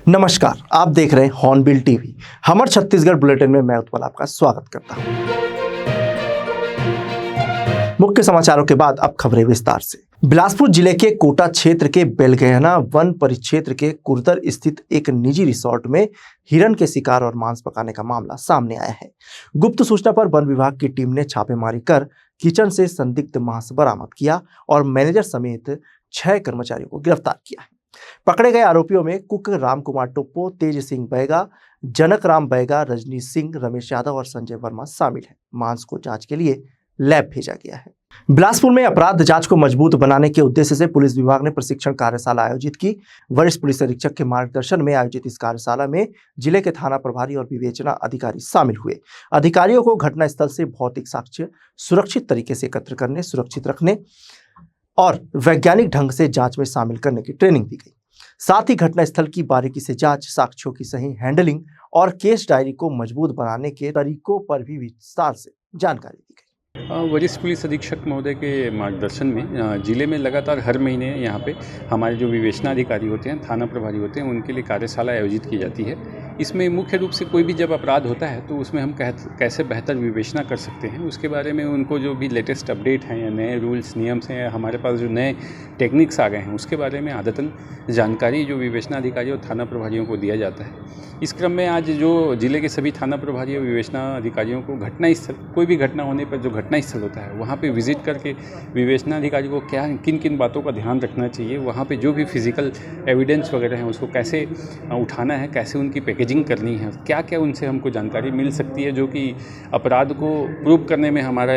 नमस्कार, आप देख रहे हैं हॉर्नबिल टीवी। हमर छत्तीसगढ़ बुलेटिन में मैं उत्पल आपका स्वागत करता हूं। मुख्य समाचारों के बाद अब खबरें विस्तार से। बिलासपुर जिले के कोटा क्षेत्र के बेलगहना वन परिक्षेत्र के कुर्दर स्थित एक निजी रिसोर्ट में हिरण के शिकार और मांस पकाने का मामला सामने आया है। गुप्त सूचना पर वन विभाग की टीम ने छापेमारी कर किचन से संदिग्ध मांस बरामद किया और मैनेजर समेत 6 कर्मचारियों को गिरफ्तार किया है। पकड़े गए आरोपियों में कुक राम कुमार टोप्पो, तेज सिंह बैगा, जनक राम बैगा, रजनी सिंह, रमेश यादव और संजय वर्मा शामिल हैं। मांस को जांच के लिए लैब भेजा गया है। बिलासपुर में अपराध जांच को मजबूत बनाने के उद्देश्य से पुलिस विभाग ने प्रशिक्षण कार्यशाला आयोजित की। वरिष्ठ पुलिस अधीक्षक के मार्गदर्शन में आयोजित इस कार्यशाला में जिले के थाना प्रभारी और विवेचना अधिकारी शामिल हुए। अधिकारियों को घटनास्थल से भौतिक साक्ष्य सुरक्षित तरीके से एकत्र करने, सुरक्षित रखने और वैज्ञानिक ढंग से जांच में शामिल करने की ट्रेनिंग दी गई। साथ ही घटनास्थल की बारीकी से जांच, साक्ष्यों की सही हैंडलिंग और केस डायरी को मजबूत बनाने के तरीकों पर भी विस्तार से जानकारी दी गई। वरिष्ठ पुलिस अधीक्षक महोदय के मार्गदर्शन में जिले में लगातार हर महीने यहाँ पे हमारे जो विवेचना अधिकारी होते हैं, थाना प्रभारी होते हैं, उनके लिए कार्यशाला आयोजित की जाती है। इसमें मुख्य रूप से कोई भी जब अपराध होता है तो उसमें हम कैसे बेहतर विवेचना कर सकते हैं, उसके बारे में उनको जो भी लेटेस्ट अपडेट हैं या नए रूल्स नियम्स हैं या हमारे पास जो नए टेक्निक्स आ गए हैं, उसके बारे में आदतन जानकारी जो विवेचना अधिकारी और थाना प्रभारियों को दिया जाता है। इस क्रम में आज जो जिले के सभी थाना प्रभारी और विवेचना अधिकारियों को घटनास्थल, कोई भी घटना होने पर जो घटनास्थल होता है वहाँ पे विजिट करके विवेचना अधिकारी को किन किन बातों का ध्यान रखना चाहिए, वहाँ पे जो भी फिजिकल एविडेंस वगैरह हैं उसको कैसे उठाना है, कैसे उनकी पैकेजिंग करनी है, क्या क्या उनसे हमको जानकारी मिल सकती है जो कि अपराध को प्रूव करने में हमारा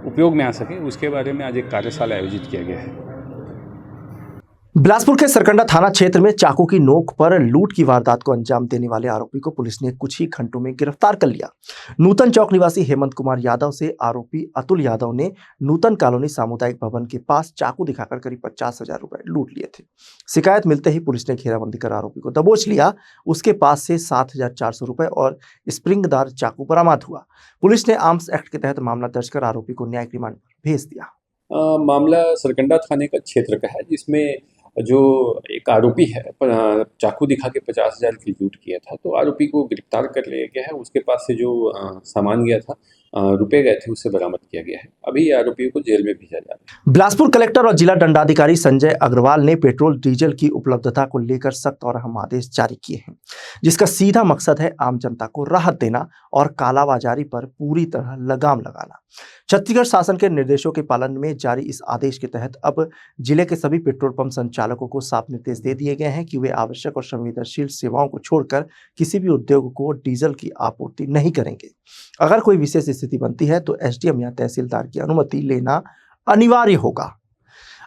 उपयोग में आ सके, उसके बारे में आज एक कार्यशाला आयोजित किया गया है। बिलासपुर के सरकंडा थाना क्षेत्र में चाकू की नोक पर लूट की वारदात को अंजाम देने वाले आरोपी को पुलिस ने कुछ ही घंटों में गिरफ्तार कर लिया। नूतन चौक निवासी हेमंत कुमार यादव से आरोपी अतुल यादव ने नूतन कॉलोनी सामुदायिक भवन के पास चाकू दिखाकर करीब 50,000 रुपए लूट लिए थे। शिकायत मिलते ही पुलिस ने घेराबंदी कर आरोपी को दबोच लिया। उसके पास से 7,400 रुपए और स्प्रिंगदार चाकू बरामद हुआ। पुलिस ने आर्म्स एक्ट के तहत मामला दर्ज कर आरोपी को न्यायिक रिमांड पर भेज दिया। मामला सरकंडा थाने का क्षेत्र का है, जिसमें जो एक आरोपी है चाकू दिखा के 50,000 की लूट किया था, तो आरोपी को गिरफ्तार कर लिया गया है। उसके पास से जो सामान गया था, रुपए गए थे, उससे बरामद किया गया है। अभी आरोपियों को जेल में भेजा जा रहा है। बिलासपुर कलेक्टर और जिला दंडाधिकारी संजय अग्रवाल ने पेट्रोल डीजल की उपलब्धता को लेकर सख्त और अहम आदेश जारी किए हैं, जिसका सीधा मकसद है आम जनता को राहत देना और कालाबाजारी पर पूरी तरह लगाम लगाना। छत्तीसगढ़ शासन के निर्देशों के पालन में जारी इस आदेश के तहत अब जिले के सभी पेट्रोल पंप संचालकों को साफ निर्देश दे दिए गए हैं कि वे आवश्यक और संवेदनशील सेवाओं को छोड़कर किसी भी उद्योग को डीजल की आपूर्ति नहीं करेंगे। अगर कोई विशेष स्थिति बनती है तो एसडीएम या तहसीलदार की अनुमति लेना अनिवार्य होगा।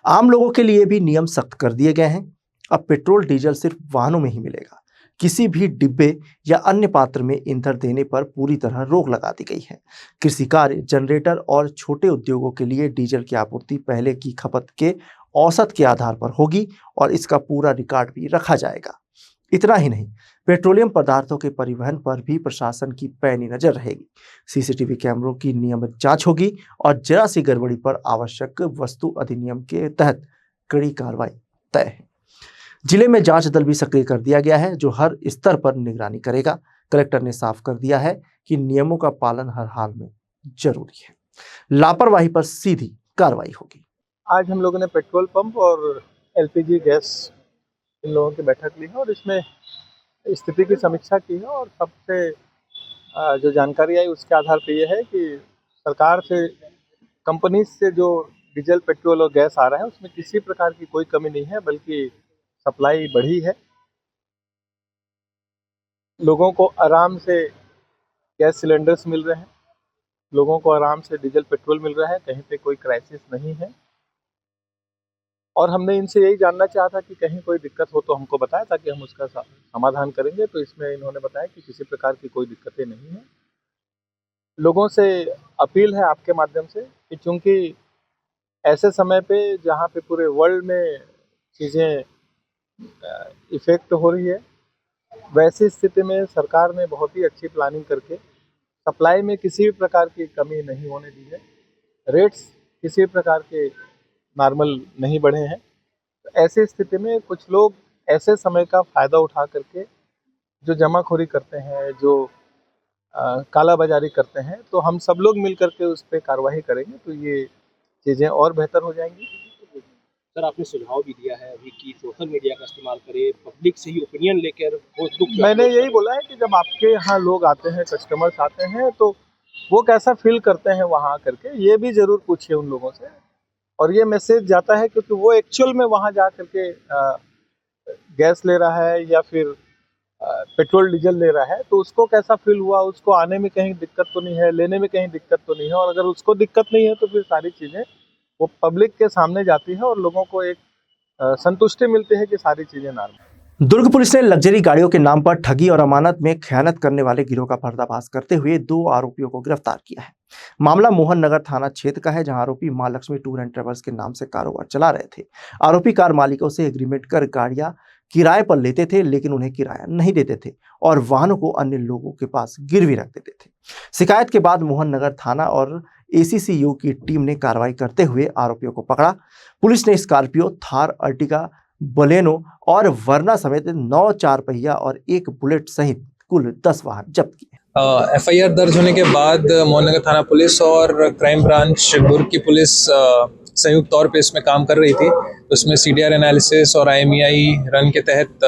आम लोगों के लिए भी नियम सख्त कर दिए गए हैं। अब पेट्रोल डीजल सिर्फ वाहनों में ही मिलेगा। किसी भी डिब्बे या अन्य पात्र में ईंधन देने पर पूरी तरह रोक लगा दी गई है। कृषि कार्य, जनरेटर और छोटे उद्योगों के लिए डीजल की आपूर्ति पहले की खपत के औसत के आधार पर होगी और इसका पूरा रिकॉर्ड भी रखा जाएगा। इतना ही नहीं, पेट्रोलियम पदार्थों के परिवहन पर भी प्रशासन की पैनी नजर रहेगी। सीसीटीवी कैमरों की नियमित जांच होगी और जरा सी गड़बड़ी पर आवश्यक वस्तु अधिनियम के तहत कड़ी कार्रवाई तय है। जिले में जांच दल भी सक्रिय कर दिया गया है, जो हर स्तर पर निगरानी करेगा। कलेक्टर ने साफ कर दिया है कि नियमों का पालन हर हाल में जरूरी है। लापरवाही पर सीधी कार्रवाई होगी। आज हम लोगों ने पेट्रोल पंप और एलपीजी गैस इन लोगों की बैठक ली है और इसमें स्थिति की समीक्षा की है और सबसे जो जानकारी आई उसके आधार पर यह है कि सरकार से, कंपनी से जो डीजल, पेट्रोल और गैस आ रहा है उसमें किसी प्रकार की कोई कमी नहीं है, बल्कि सप्लाई बढ़ी है। लोगों को आराम से गैस सिलेंडर्स मिल रहे हैं, लोगों को आराम से डीजल, पेट्रोल मिल रहा है, कहीं पे कोई क्राइसिस नहीं है। और हमने इनसे यही जानना चाहा था कि कहीं कोई दिक्कत हो तो हमको बताएं, ताकि हम उसका समाधान करेंगे। तो इसमें इन्होंने बताया कि किसी प्रकार की कोई दिक्कतें नहीं है। लोगों से अपील है आपके माध्यम से कि चूँकि ऐसे समय पे जहाँ पे पूरे वर्ल्ड में चीज़ें इफ़ेक्ट हो रही है, वैसी स्थिति में सरकार ने बहुत ही अच्छी प्लानिंग करके सप्लाई में किसी भी प्रकार की कमी नहीं होने दी है। रेट्स किसी प्रकार के नॉर्मल नहीं बढ़े हैं। तो ऐसी स्थिति में कुछ लोग ऐसे समय का फ़ायदा उठा करके जो जमाखोरी करते हैं, जो कालाबाजारी करते हैं, तो हम सब लोग मिल करके उस पे कार्रवाई करेंगे तो ये चीज़ें और बेहतर हो जाएंगी। सर, आपने सुझाव भी दिया है अभी कि सोशल मीडिया का इस्तेमाल करें, पब्लिक से ही ओपिनियन लेकर वो दुख मैंने यही बोला है कि जब आपके यहाँ लोग आते हैं, कस्टमर्स आते हैं, तो वो कैसा फील करते हैं वहाँ आकर के, ये भी ज़रूर पूछिए उन लोगों से। और ये मैसेज जाता है क्योंकि वो एक्चुअल में वहाँ जा करके गैस ले रहा है या फिर पेट्रोल डीजल ले रहा है, तो उसको कैसा फील हुआ, उसको आने में कहीं दिक्कत तो नहीं है, लेने में कहीं दिक्कत तो नहीं है। और अगर उसको दिक्कत नहीं है तो फिर सारी चीज़ें वो पब्लिक के सामने जाती है और लोगों को एक संतुष्टि मिलती है कि सारी चीज़ें नॉर्मल। दुर्ग पुलिस ने लग्जरी गाड़ियों के नाम पर ठगी और अमानत में खयानत करने वाले गिरोह का पर्दाफाश करते हुए 2 आरोपियों को गिरफ्तार किया है। मामला मोहन नगर थाना क्षेत्र का है, जहां आरोपी मां लक्ष्मी टूर एंड ट्रेवल्स के नाम से कारोबार चला रहे थे। आरोपी कार मालिकों से एग्रीमेंट कर गाड़ियां किराए पर लेते थे, लेकिन उन्हें किराया नहीं देते थे और वाहनों को अन्य लोगों के पास गिरवी रख देते थे। शिकायत के बाद मोहन नगर थाना और ACCU की टीम ने कार्रवाई करते हुए आरोपियों को पकड़ा। पुलिस ने स्कॉर्पियो, थार, अर्टिगा, बलेनो और वर्ना समेत 9 4 पहिया और 1 बुलेट सहित कुल 10 वाहन जब्त किए। FIR दर्ज होने के बाद मोहननगर थाना पुलिस और क्राइम ब्रांच दुर्ग की पुलिस संयुक्त तौर पे इसमें काम कर रही थी। उसमें CDR एनालिसिस और IMEI रन के तहत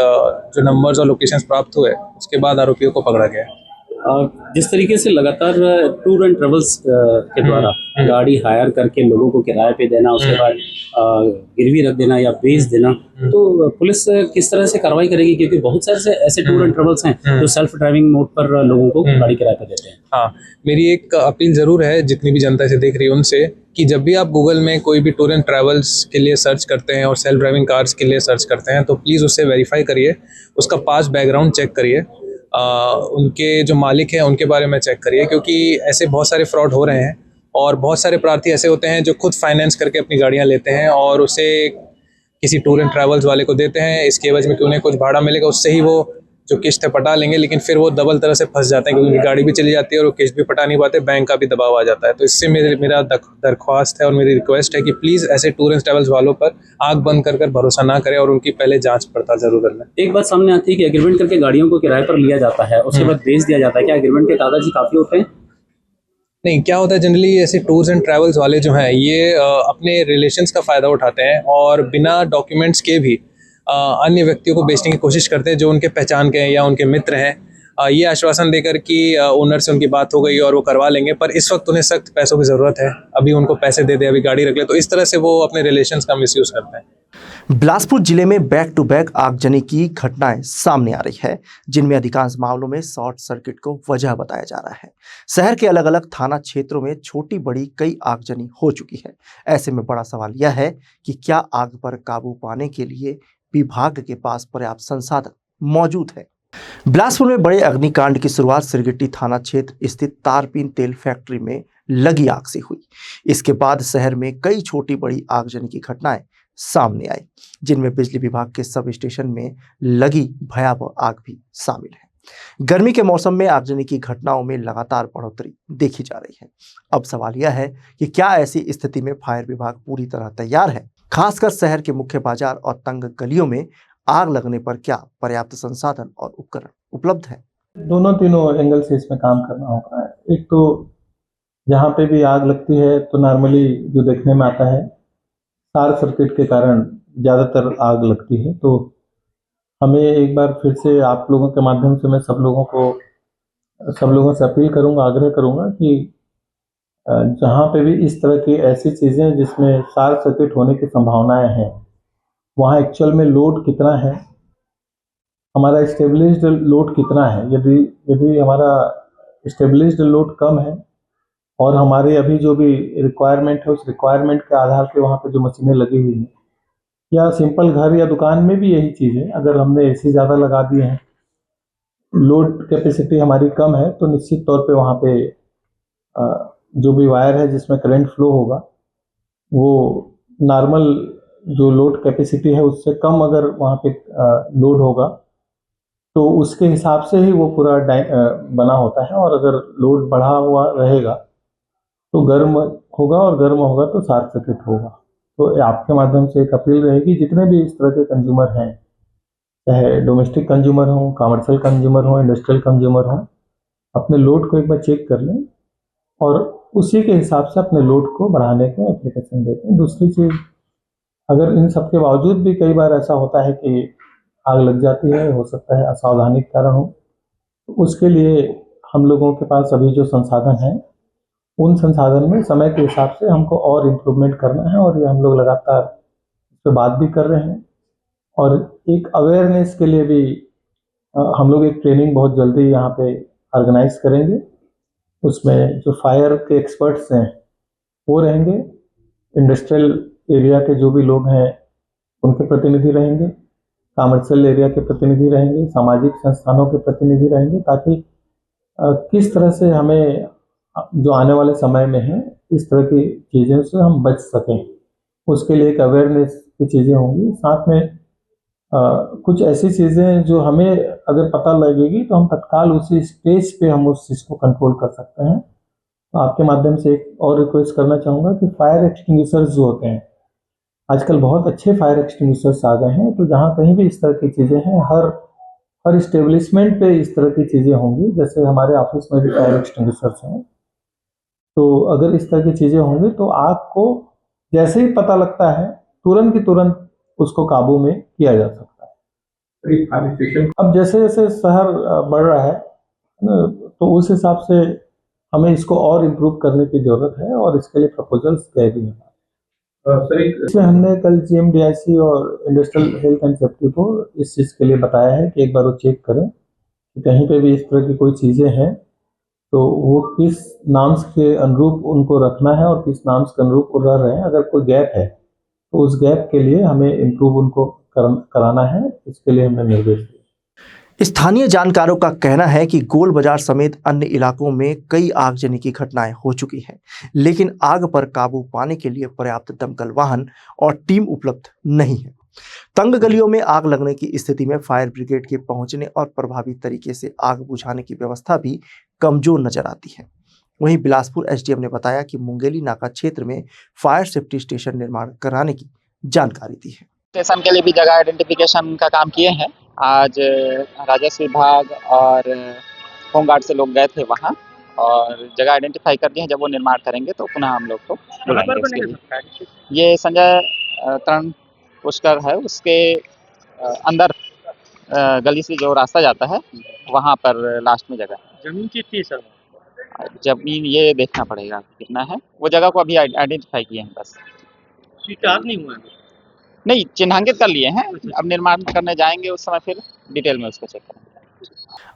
जो नंबर्स और लोकेशंस प्राप्त हुए, उसके बाद आरोपियों को पकड़ा गया। जिस तरीके से लगातार टूर एंड ट्रेवल्स के द्वारा गाड़ी हायर करके लोगों को किराए पे देना, उसके बाद गिरवी रख देना या बेच देना, तो पुलिस किस तरह से कार्रवाई करेगी? क्योंकि बहुत सारे ऐसे टूर एंड ट्रेवल्स हैं जो सेल्फ ड्राइविंग मोड पर लोगों को गाड़ी किराए पे देते हैं। हाँ, मेरी एक अपील ज़रूर है जितनी भी जनता इसे देख रही है उनसे, कि जब भी आप गूगल में कोई भी टूर एंड ट्रैवल्स के लिए सर्च करते हैं और सेल्फ ड्राइविंग कार्स के लिए सर्च करते हैं, तो प्लीज़ उससे वेरीफाई करिए, उसका पास्ट बैकग्राउंड चेक करिए, उनके जो मालिक हैं उनके बारे में चेक करिए, क्योंकि ऐसे बहुत सारे फ्रॉड हो रहे हैं और बहुत सारे प्रार्थी ऐसे होते हैं जो खुद फाइनेंस करके अपनी गाड़ियाँ लेते हैं और उसे किसी टूर एंड ट्रैवल्स वाले को देते हैं। इसके एवज में कि उन्हें कुछ भाड़ा मिलेगा, उससे ही वो जो किस्त है पटा लेंगे, लेकिन फिर वो डबल तरह से फंस जाते हैं क्योंकि उनकी गाड़ी भी चली जाती है और वो किस्त भी पटा नहीं पाते, बैंक का भी दबाव आ जाता है। तो इससे मेरा दरख्वास्त है और मेरी रिक्वेस्ट है कि प्लीज़ ऐसे टूर एंड ट्रैवल्स वालों पर आंख बंद कर भरोसा ना करें और उनकी पहले जांच पड़ताल जरूर कर लें। एक बात सामने आती है कि एग्रीमेंट करके गाड़ियों को किराए पर लिया जाता है, उसके बाद बेच दिया जाता है। क्या एग्रीमेंट के कागज ही काफ़ी होते हैं? नहीं, क्या होता है जनरली ऐसे टूर्स एंड ट्रैवल्स वाले जो हैं ये अपने रिलेशंस का फ़ायदा उठाते हैं और बिना डॉक्यूमेंट्स के भी अन्य व्यक्तियों को बेचने की कोशिश करते हैं जो उनके पहचान के हैं या उनके मित्र हैं। ये आश्वासन देकर कि ओनर से उनकी बात हो गई और वो करवा लेंगे, पर इस वक्त उन्हें सख्त पैसों की ज़रूरत है, अभी उनको पैसे दे दे, अभी गाड़ी रख ले, तो इस तरह से वो अपने रिलेशंस का मिसयूज़ करते हैं। बिलासपुर जिले में बैक टू बैक आगजनी की घटनाएं सामने आ रही है, जिनमें अधिकांश मामलों में शॉर्ट सर्किट को वजह बताया जा रहा है। शहर के अलग अलग थाना क्षेत्रों में छोटी बड़ी कई आगजनी हो चुकी है। ऐसे में बड़ा सवाल यह है कि क्या आग पर काबू पाने के लिए विभाग के पास पर्याप्त संसाधन मौजूद है। बिलासपुर में बड़े अग्निकांड की शुरुआत सिरगिट्टी थाना क्षेत्र स्थित तारपीन तेल फैक्ट्री में लगी आग से हुई। इसके बाद शहर में कई छोटी बड़ी आगजनी की घटनाएं सामने आई, जिनमें बिजली विभाग के सब स्टेशन में लगी भयावह आग भी शामिल है। गर्मी के मौसम में आगजनी की घटनाओं में लगातार बढ़ोतरी देखी जा रही है। अब सवाल यह है कि क्या ऐसी स्थिति में फायर विभाग पूरी तरह तैयार है? खासकर शहर के मुख्य बाजार और तंग गलियों में आग लगने पर क्या पर्याप्त संसाधन और उपकरण उपलब्ध है? दोनों तीनों एंगल से इसमें काम करना होगा। एक तो जहाँ पे भी आग लगती है तो नॉर्मली जो देखने में आता है शॉर्ट सर्किट के कारण ज़्यादातर आग लगती है। तो हमें एक बार फिर से आप लोगों के माध्यम से मैं सब लोगों से अपील करूँगा, आग्रह करूँगा कि जहाँ पे भी इस तरह की ऐसी चीज़ें जिसमें शॉर्ट सर्किट होने की संभावनाएं हैं, वहाँ एक्चुअल में लोड कितना है, हमारा स्टेबलिश्ड लोड कितना है। यदि हमारा स्टेबलिश्ड लोड कम है और हमारे अभी जो भी रिक्वायरमेंट है उस रिक्वायरमेंट के आधार पे वहाँ पे जो मशीनें लगी हुई हैं, या सिंपल घर या दुकान में भी यही चीज़ है, अगर हमने AC ज़्यादा लगा दिए हैं, लोड कैपेसिटी हमारी कम है, तो निश्चित तौर पे वहाँ पे जो भी वायर है जिसमें करंट फ्लो होगा वो नॉर्मल जो लोड कैपेसिटी है उससे कम अगर वहाँ पे लोड होगा तो उसके हिसाब से ही वो पूरा बना होता है। और अगर लोड बढ़ा हुआ रहेगा तो गर्म होगा और गर्म होगा तो शॉर्ट सर्किट होगा। तो आपके माध्यम से एक अपील रहेगी जितने भी इस तरह के कंज्यूमर हैं चाहे डोमेस्टिक कंज्यूमर हो, कमर्शियल कंज्यूमर हो, इंडस्ट्रियल कंज्यूमर हो, अपने लोड को एक बार चेक कर लें और उसी के हिसाब से अपने लोड को बढ़ाने के एप्लीकेशन देते हैं। दूसरी चीज़, अगर इन सब के बावजूद भी कई बार ऐसा होता है कि आग लग जाती है, हो सकता है असावधानी के कारण हो, तो उसके लिए हम लोगों के पास अभी जो संसाधन हैं, उन संसाधन में समय के हिसाब से हमको और इम्प्रूवमेंट करना है और ये हम लोग लगातार इस पर बात भी कर रहे हैं। और एक अवेयरनेस के लिए भी हम लोग एक ट्रेनिंग बहुत जल्दी यहाँ पे ऑर्गेनाइज करेंगे। उसमें जो फायर के एक्सपर्ट्स हैं वो रहेंगे, इंडस्ट्रियल एरिया के जो भी लोग हैं उनके प्रतिनिधि रहेंगे, कमर्शियल एरिया के प्रतिनिधि रहेंगे, सामाजिक संस्थानों के प्रतिनिधि रहेंगे, ताकि किस तरह से हमें जो आने वाले समय में है इस तरह की चीज़ों से हम बच सकें, उसके लिए एक अवेयरनेस की चीज़ें होंगी। साथ में कुछ ऐसी चीज़ें जो हमें अगर पता लगेगी तो हम तत्काल उसी स्टेज पे हम उस चीज़ को कंट्रोल कर सकते हैं। तो आपके माध्यम से एक और रिक्वेस्ट करना चाहूँगा कि फायर एक्सटिंग्विशर्स जो होते हैं, आजकल बहुत अच्छे फायर एक्सटिंग्विशर्स आ गए हैं, तो जहाँ कहीं भी इस तरह की चीज़ें हैं, हर इस्टेब्लिशमेंट पे इस तरह की चीज़ें होंगी। जैसे हमारे ऑफिस में भी फायर एक्सटिंग्विशर्स हैं, तो अगर इस तरह की चीज़ें होंगी तो आग को जैसे ही पता लगता है तुरंत की तुरंत उसको काबू में किया जा सकता है। अब जैसे जैसे शहर बढ़ रहा है तो उस हिसाब से हमें इसको और इम्प्रूव करने की ज़रूरत है और इसके लिए प्रपोजल्स गए भी हैं। इसमें हमने कल GMDIC और इंडस्ट्रियल हेल्थ एंड सेफ्टी को इस चीज़ के लिए बताया है कि एक बार वो चेक करें कि कहीं पे भी इस तरह की कोई चीज़ें हैं तो वो किस नाम्स के अनुरूप उनको रखना है और किस नाम्स के अनुरूप वो रह रहे हैं। अगर कोई गैप है तो उस गैप के लिए हमें इम्प्रूव उनको कराना है, इसके लिए हमने निर्देश दिए। स्थानीय जानकारों का कहना है कि गोल बाजार समेत अन्य इलाकों में कई आगजनी की घटनाएं हो चुकी हैं, लेकिन आग पर काबू पाने के लिए पर्याप्त दमकल वाहन और टीम उपलब्ध नहीं है। तंग गलियों में आग लगने की स्थिति में फायर ब्रिगेड के पहुंचने और प्रभावी तरीके से आग बुझाने की व्यवस्था भी कमजोर नजर आती है। वहीं बिलासपुर SDM ने बताया कि मुंगेली नाका क्षेत्र में फायर सेफ्टी स्टेशन निर्माण कराने की जानकारी दी है। स्टेशन के लिए भी जगह आइडेंटिफिकेशन का काम किए हैं। आज राजस्व विभाग और होमगार्ड से लोग गए थे वहाँ और जगह आइडेंटिफाई कर दिए हैं। जब वो निर्माण करेंगे तो पुनः हम लोग को बुलाएंगे इसके लिए। ये संजय तरण पुष्कर है, उसके अंदर गली से जो रास्ता जाता है वहाँ पर लास्ट में जगह। जमीन कितनी सर? जमीन ये देखना पड़ेगा कितना है, वो जगह को अभी आइडेंटिफाई किए हैं बस। स्वीकार नहीं हुआ है? नहीं, चिन्हांकित कर लिए हैं, अब निर्माण करने जाएंगे उस समय फिर डिटेल में उसको चेक करेंगे।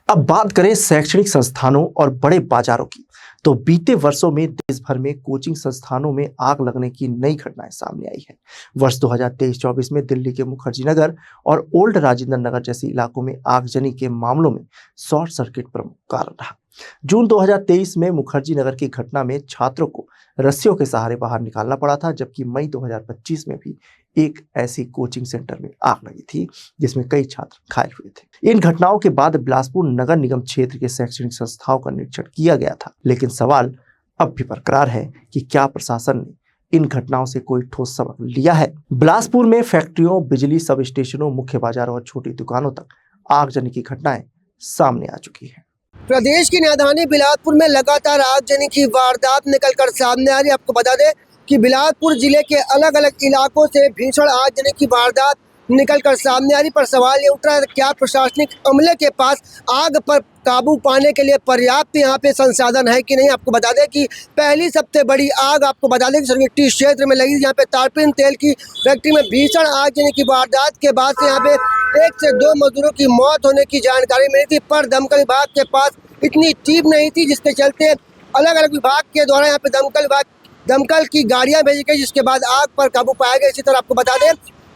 अब बात करें शैक्षणिक संस्थानों और बड़े बाजारों की, तो बीते वर्षों में देश भर में कोचिंग संस्थानों में आग लगने की नई घटनाएं सामने आई है। वर्ष 2023-24 में दिल्ली के मुखर्जी नगर और ओल्ड राजेंद्र नगर जैसे इलाकों में आगजनी के मामलों में शॉर्ट सर्किट प्रमुख कारण रहा। जून 2023 में मुखर्जी नगर की घटना में छात्रों को रस्सियों के सहारे बाहर निकालना पड़ा था, जबकि मई 2025 में भी एक ऐसी कोचिंग सेंटर में आग लगी थी जिसमें कई छात्र घायल हुए थे। इन घटनाओं के बाद बिलासपुर नगर निगम क्षेत्र के शैक्षणिक संस्थाओं का निरीक्षण किया गया था, लेकिन सवाल अब भी बरकरार है कि क्या प्रशासन ने इन घटनाओं से कोई ठोस सबक लिया है। बिलासपुर में फैक्ट्रियों, बिजली सब स्टेशनों, मुख्य बाजारों और छोटी दुकानों तक आगजनी की घटनाएं सामने आ चुकी है। प्रदेश की राजधानी बिलासपुर में लगातार आगजनी की वारदात निकलकर सामने आ रही है। आपको बता दें कि बिलासपुर जिले के अलग अलग इलाकों से भीषण आगजनी की वारदात निकलकर सामने आ रही, पर सवाल ये उठ रहा है क्या प्रशासनिक अमले के पास आग पर काबू पाने के लिए पर्याप्त यहाँ पे संसाधन है कि नहीं। आपको बता दें कि पहली सबसे बड़ी आग आपको बता दें कि सरगिट्टी क्षेत्र में लगी, यहाँ पे तारपीन तेल की फैक्ट्री में भीषण आगजनी की वारदात के बाद से यहाँ पे 1 से 2 मजदूरों की मौत होने की जानकारी मिली थी, पर दमकल विभाग के पास इतनी टीम नहीं थी, जिसके चलते अलग अलग विभाग के द्वारा यहाँ पे दमकल की गाड़ियां भेजी गई, जिसके बाद आग पर काबू पाया गया। इसी तरह आपको बता दें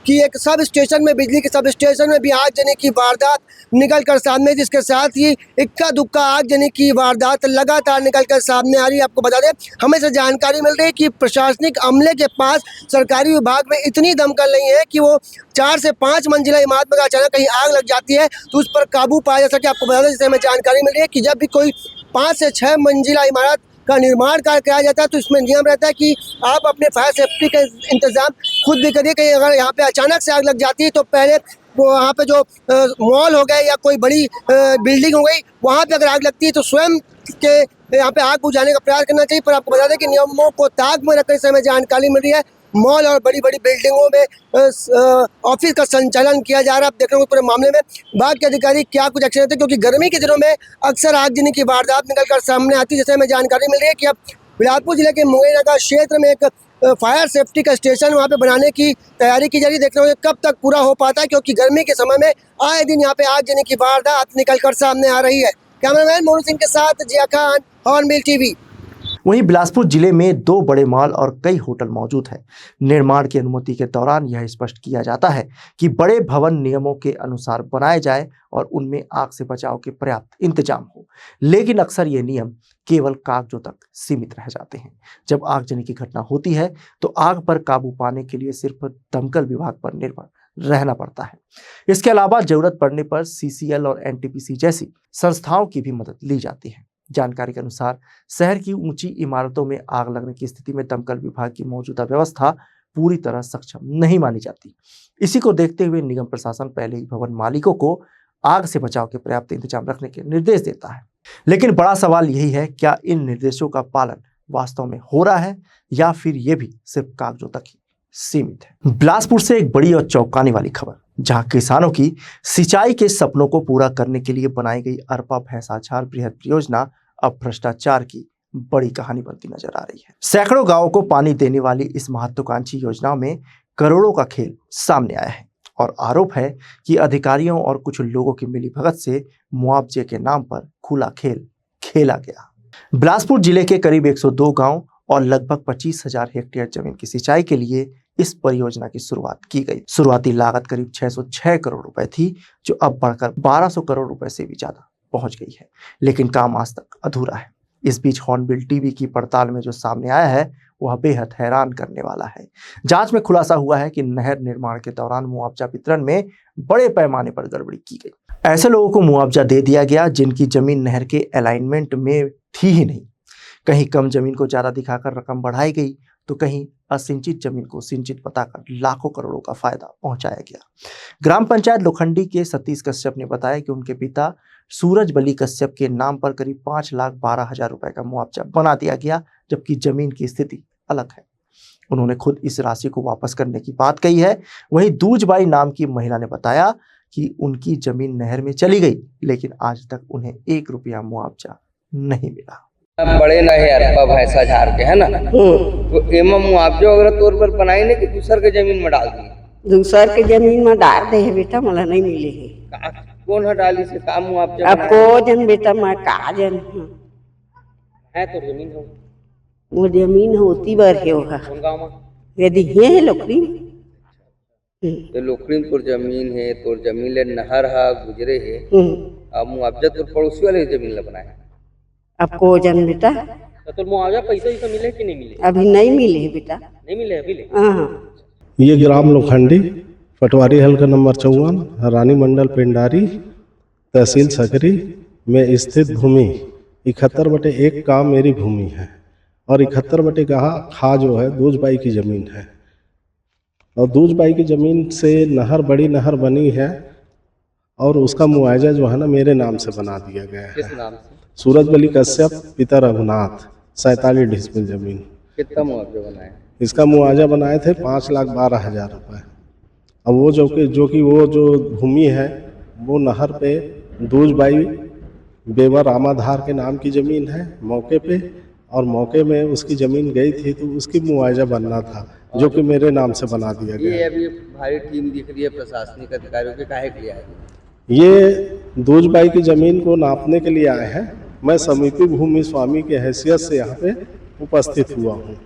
कि एक सब स्टेशन में, बिजली के सब स्टेशन में भी आगजनी की वारदात निकल कर सामने, जिसके साथ ही इक्का दुक्का आगजनी की वारदात लगातार निकल कर सामने आ रही है। आपको बता दें हमें से जानकारी मिल रही है कि प्रशासनिक अमले के पास सरकारी विभाग में इतनी दमकल नहीं है कि वो 4 से 5 मंजिला इमारत में अचानक कहीं आग लग जाती है तो उस पर काबू पाया जा सके। आपको बता दें जैसे हमें जानकारी मिल रही है कि जब भी कोई 5 से 6 मंजिला इमारत का निर्माण कार्य किया जाता है तो इसमें नियम रहता है कि आप अपने फायर सेफ्टी का इंतजाम खुद भी करिए। कहीं अगर यहाँ पे अचानक से आग लग जाती है तो पहले वहाँ पे जो मॉल हो गए या कोई बड़ी बिल्डिंग हो गई, वहाँ पे अगर आग लगती है तो स्वयं के यहाँ पे आग बुझाने का प्रयास करना चाहिए। पर आपको बता दें कि नियमों को ताक में रखते समय जानकारी मिल रही है, मॉल और बड़ी बड़ी बिल्डिंगों में ऑफिस का संचालन किया जा रहा है। आप देख रहे हो पूरे मामले में बाग के अधिकारी क्या कुछ एक्शन लेते हैं, क्योंकि गर्मी के दिनों में अक्सर आगजनी की वारदात निकलकर सामने आती है। जैसे हमें जानकारी मिल रही है कि अब बिलासपुर जिले के मुंगेरनगर क्षेत्र में एक फायर सेफ्टी का स्टेशन वहाँ पे बनाने की तैयारी की जा रही है। देख रहे हो कब तक पूरा हो पाता है, क्योंकि गर्मी के समय में आए दिन यहाँ पे आगजनी की वारदात निकलकर सामने आ रही है। कैमरामैन मोनू सिंह के साथ जिया खान, हॉर्नबिल टीवी। वहीं बिलासपुर जिले में 2 बड़े मॉल और कई होटल मौजूद हैं। निर्माण की अनुमति के दौरान यह स्पष्ट किया जाता है कि बड़े भवन नियमों के अनुसार बनाए जाए और उनमें आग से बचाव के पर्याप्त इंतजाम हो, लेकिन अक्सर ये नियम केवल कागजों तक सीमित रह जाते हैं। जब आगजनी की घटना होती है तो आग पर काबू पाने के लिए सिर्फ दमकल विभाग पर निर्भर रहना पड़ता है। इसके अलावा जरूरत पड़ने पर CCL और NTPC जैसी संस्थाओं की भी मदद ली जाती है। जानकारी के अनुसार शहर की ऊंची इमारतों में आग लगने की स्थिति में दमकल विभाग की मौजूदा व्यवस्था पूरी तरह सक्षम नहीं मानी जाती। इसी को देखते हुए निगम प्रशासन पहले ही भवन मालिकों को आग से बचाव के पर्याप्त इंतजाम रखने के निर्देश देता है। लेकिन बड़ा सवाल यही है, क्या इन निर्देशों का पालन वास्तव में हो रहा है या फिर ये भी सिर्फ कागजों तक ही सीमित है। बिलासपुर से एक बड़ी और चौंकाने वाली खबर, जहां किसानों की सिंचाई के सपनों को पूरा करने के लिए बनाई गई अरपा भैंसाछार बृहद परियोजना अब भ्रष्टाचार की बड़ी कहानी बनती नजर आ रही है। सैकड़ों गांवों को पानी देने वाली इस महत्वाकांक्षी योजना में करोड़ों का खेल सामने आया है और आरोप है कि अधिकारियों और कुछ लोगों की मिलीभगत से मुआवजे के नाम पर खुला खेल खेला गया। बिलासपुर जिले के करीब 102 गांव और लगभग 25,000 हेक्टेयर जमीन की सिंचाई के लिए इस परियोजना की शुरुआत की गई। शुरुआती लागत करीब 606 करोड़ रुपए थी, जो अब बढ़कर 1200 करोड़ रुपए से भी ज्यादा पहुंच गई है, लेकिन काम आज तक अधूरा है। इस बीच हॉर्नबिल टीवी की पड़ताल में जो सामने आया है वह बेहद हैरान करने वाला है। जांच में खुलासा हुआ है कि नहर निर्माण के दौरान मुआवजा वितरण में बड़े पैमाने पर गड़बड़ी की गई। ऐसे लोगों को मुआवजा दे दिया गया जिनकी जमीन नहर के अलाइनमेंट में थी ही नहीं। कहीं कम जमीन को ज्यादा दिखाकर रकम बढ़ाई गई तो कहीं असिंचित जमीन को सिंचित बताकर लाखों करोड़ों का फायदा पहुंचाया गया। ग्राम पंचायत लोखंडी के सतीश कश्यप ने बताया कि उनके पिता सूरज बली कश्यप के नाम पर करीब 5,12,000 रुपए का मुआवजा बना दिया गया, जबकि जमीन की स्थिति अलग है। उन्होंने खुद इस राशि को वापस करने की बात कही है। वहीं दूजबाई नाम की महिला ने बताया कि उनकी जमीन नहर में चली गई, लेकिन आज तक उन्हें 1 रुपया मुआवजा नहीं मिला। बड़े नहे अरपा भैंसाछार के है ना, तो एमा मुआवजा वगैरह तौर पर बनाई नहीं कि दूसर के जमीन में डाल दी। दूसर के जमीन में डाल दे है बेटा, मला नहीं मिले है। कौन डाली से काम मुआवजा अब को जन बेटा मैं का जन है तो जमीन हो, वो जमीन होती बर है होगा कौन गांव में यदि है लोकरी तो लोकरीमपुर जमीन है, तो जमीन ले नहर हा गुजरे है। अब मुआवजा तो पड़ोसी वाले जमीन ले बनाए। अब को जन बेटा तो मुआवजा पैसा ही मिले कि नहीं मिले? अभी नहीं मिले है बेटा, नहीं मिले अभी ले। हाँ, ये ग्राम लोखंडी पटवारी हल्का नंबर 54 रानी मंडल पेंडारी तहसील सकरी में स्थित भूमि 71/1 का मेरी भूमि है और 71/1 खा जो है दूजबाई की ज़मीन है। और दूजबाई की ज़मीन से नहर बड़ी नहर बनी है और उसका मुआवजा जो है ना मेरे नाम से बना दिया गया है। किस नाम से? सूरज बली कश्यप पिता रघुनाथ 47 डिसमिल जमीन। कितना मुआवजा बनाया? इसका मुआवजा बनाए थे 5,12,000 रुपये। अब वो जो कि वो जो भूमि है वो नहर पे दूजबाई बेवर रामाधार के नाम की ज़मीन है मौके पे, और मौके में उसकी ज़मीन गई थी तो उसकी मुआवजा बनना था जो कि मेरे नाम से बना दिया गया। ये अभी भारी टीम दिख रही है प्रशासनिक अधिकारियों के, काहे के लिए आए? ये दूजबाई की ज़मीन को नापने के लिए आए हैं। मैं समिति भूमि स्वामी के हैसियत से यहाँ पे उपस्थित हुआ हूँ।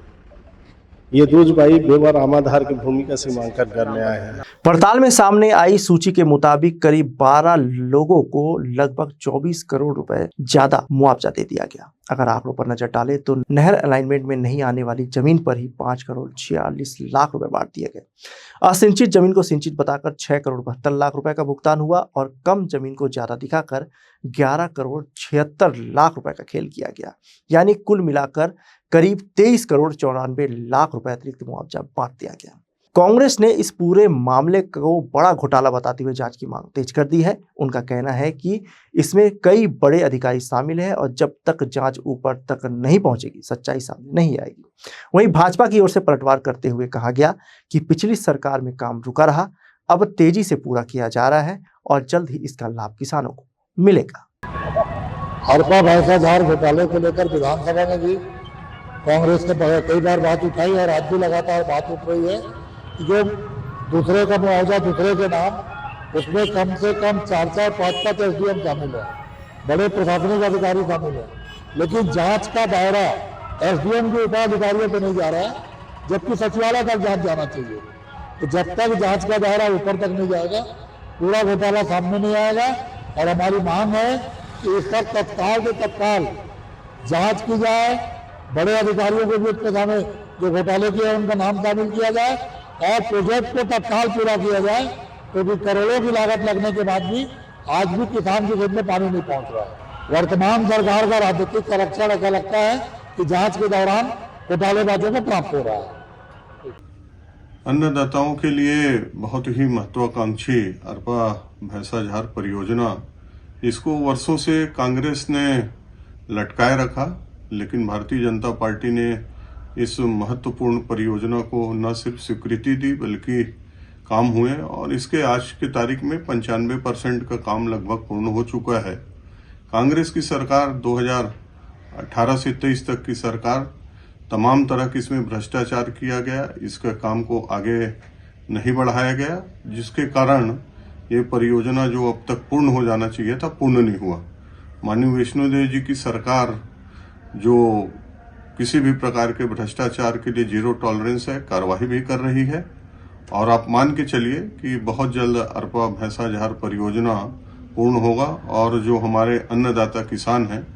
ये दूजबाई बेवर रामाधार की भूमि का सीमांकन करने आए हैं। पड़ताल में सामने आई सूची के मुताबिक करीब 12 लोगों को लगभग 24 करोड़ रुपए ज्यादा मुआवजा दे दिया गया। अगर आंकड़ों पर नजर डालें तो नहर अलाइनमेंट में नहीं आने वाली जमीन पर ही 5,46,00,000 रुपए बांट दिए गए। असिंचित जमीन को सिंचित बताकर 6,72,00,000 रुपए का भुगतान हुआ और कम जमीन को ज्यादा दिखाकर 11,76,00,000 रुपए का खेल किया गया। यानी कुल मिलाकर करीब 23,94,00,000 रुपए अतिरिक्त मुआवजा बांट दिया गया। कांग्रेस ने इस पूरे मामले को बड़ा घोटाला बताते हुए जांच की मांग तेज कर दी है। उनका कहना है कि इसमें कई बड़े अधिकारी शामिल हैं और जब तक जांच ऊपर तक नहीं पहुंचेगी सच्चाई सामने नहीं आएगी। वहीं भाजपा की ओर से पलटवार करते हुए कहा गया कि पिछली सरकार में काम रुका रहा, अब तेजी से पूरा किया जा रहा है और जल्द ही इसका लाभ किसानों को मिलेगा। हड़पा भैंसाधार घोटाले को लेकर विधानसभा में भी कांग्रेस ने कई बार बात उठाई और आज भी लगातार बात उठ रही है कि जो दूसरे का मुआवजा दूसरे के नाम, उसमें कम से कम 4-4, 5-5 एसडीएम शामिल है, बड़े प्रशासनिक अधिकारी शामिल है, लेकिन जांच का दायरा एसडीएम के उपाधिकारियों पे नहीं जा रहा है, जबकि सचिवालय तक जांच जाना चाहिए। तो जब तक जांच का दायरा ऊपर तक नहीं जाएगा, पूरा घोटाला सामने नहीं आएगा। और हमारी मांग है कि इस पर तत्काल के तत्काल जांच की जाए, बड़े अधिकारियों को भी इसके सामने जो घोटाले किए उनका नाम शामिल किया जाए और प्रोजेक्ट को तत्काल पूरा किया जाए, क्योंकि करोड़ों की लागत लगने के बाद भी आज भी किसान की खेत में पानी नहीं पहुंच रहा है। वर्तमान सरकार का राजनीतिक आरक्षण ऐसा लगता है कि जांच के दौरान घोटालेबाजों को प्राप्त हो रहा है। अन्नदाताओं के लिए बहुत ही महत्वाकांक्षी अरपा भैंसाझार परियोजना, इसको वर्षों से कांग्रेस ने लटकाए रखा, लेकिन भारतीय जनता पार्टी ने इस महत्वपूर्ण परियोजना को न सिर्फ स्वीकृति दी बल्कि काम हुए और इसके आज की तारीख में 95% का काम लगभग पूर्ण हो चुका है। कांग्रेस की सरकार 2018 से 23 तक की सरकार तमाम तरह की इसमें भ्रष्टाचार किया गया, इसका काम को आगे नहीं बढ़ाया गया, जिसके कारण ये परियोजना जो अब तक पूर्ण हो जाना चाहिए था पूर्ण नहीं हुआ। माननीय वैष्णोदेव जी की सरकार जो किसी भी प्रकार के भ्रष्टाचार के लिए जीरो टॉलरेंस है, कार्रवाई भी कर रही है और आप मान के चलिए कि बहुत जल्द अरपा भैंसाझार परियोजना पूर्ण होगा और जो हमारे अन्नदाता किसान हैं,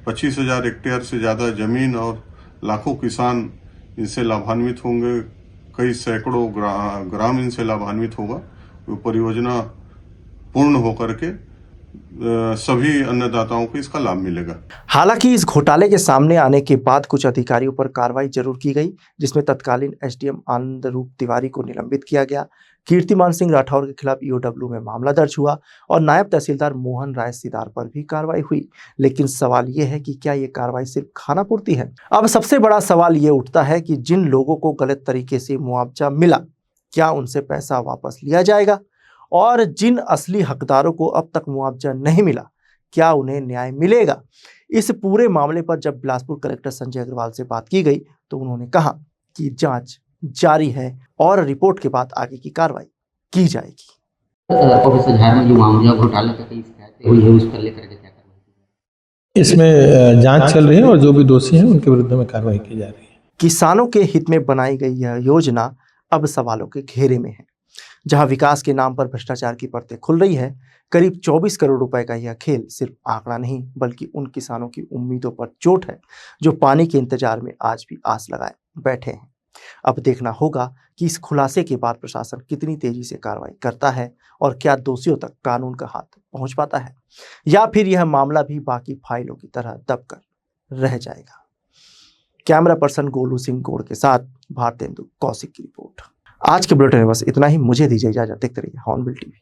25,000 हेक्टेयर से ज्यादा जमीन और लाखों किसान इनसे लाभान्वित होंगे, कई सैकड़ों ग्राम इनसे लाभान्वित होगा। वो परियोजना पूर्ण होकर के सभी अन्नदाताओं को इसका लाभ मिलेगा। हालांकि इस घोटाले के सामने आने के बाद कुछ अधिकारियों पर कार्रवाई जरूर की गई, जिसमें तत्कालीन एसडीएम आनंद रूप तिवारी को निलंबित किया गया, कीर्तिमान सिंह राठौर के खिलाफ ईओडब्ल्यू में मामला दर्ज हुआ और नायब तहसीलदार मोहन राय सिदार पर भी कार्रवाई हुई। लेकिन सवाल ये है कि क्या ये कार्रवाई सिर्फ खानापूर्ति है? अब सबसे बड़ा सवाल ये उठता है कि जिन लोगों को गलत तरीके से मुआवजा मिला, क्या उनसे पैसा वापस लिया जाएगा? और जिन असली हकदारों को अब तक मुआवजा नहीं मिला, क्या उन्हें न्याय मिलेगा? इस पूरे मामले पर जब बिलासपुर कलेक्टर संजय अग्रवाल से बात की गई तो उन्होंने कहा कि जांच जारी है और रिपोर्ट के बाद आगे की कार्रवाई की जाएगी। ऑफिसर झार में जो मामला घोटाला का कई शिकायतें हुई है, उसको लेकर के क्या कार्रवाई? इसमें जांच चल रही है और जो भी दोषी हैं उनके विरुद्ध में कार्रवाई की जा रही है। किसानों के हित में बनाई गई यह योजना अब सवालों के घेरे में है। जहां विकास के नाम पर भ्रष्टाचार की परतें खुल रही है, करीब 24 करोड़ रुपए का यह खेल सिर्फ आंकड़ा नहीं बल्कि उन किसानों की उम्मीदों पर चोट है जो पानी के इंतजार में आज भी आस लगाए बैठे हैं। अब देखना होगा कि इस खुलासे के बाद प्रशासन कितनी तेजी से कार्रवाई करता है और क्या दोषियों तक कानून का हाथ पहुंच पाता है, या फिर यह मामला भी बाकी फाइलों की तरह दबकर रह जाएगा। कैमरा पर्सन गोलू सिंह गोड़ के साथ भारतेंदु कौशिक की रिपोर्ट। आज के बुलेटिन में बस इतना ही। मुझे दीजिए इजाजत। देखते रहिए हॉर्नबिल टीवी।